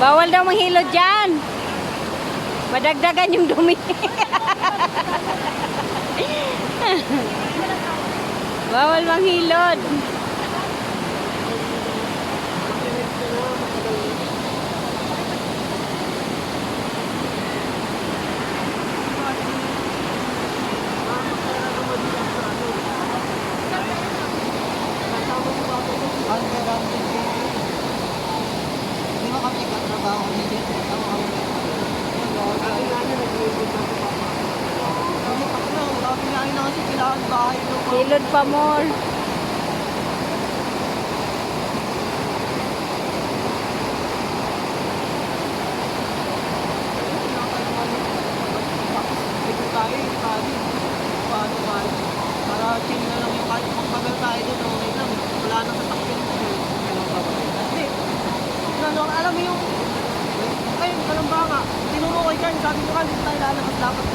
Bawal daw manghilod dyan. Madagdagan yung dumi. Bawal manghilod. Hindi mo kami katrabaho kami dito. Hilod pa more. Para chill na lang yung kahit magpagal tayo doon, okay lang. Wala nang sasakyan ko. Hindi. Alam mo yung... Ayun, alam ba nga? Tinuro ko kay Carl, sabi ko, Carl, dito tayo lalabas dapat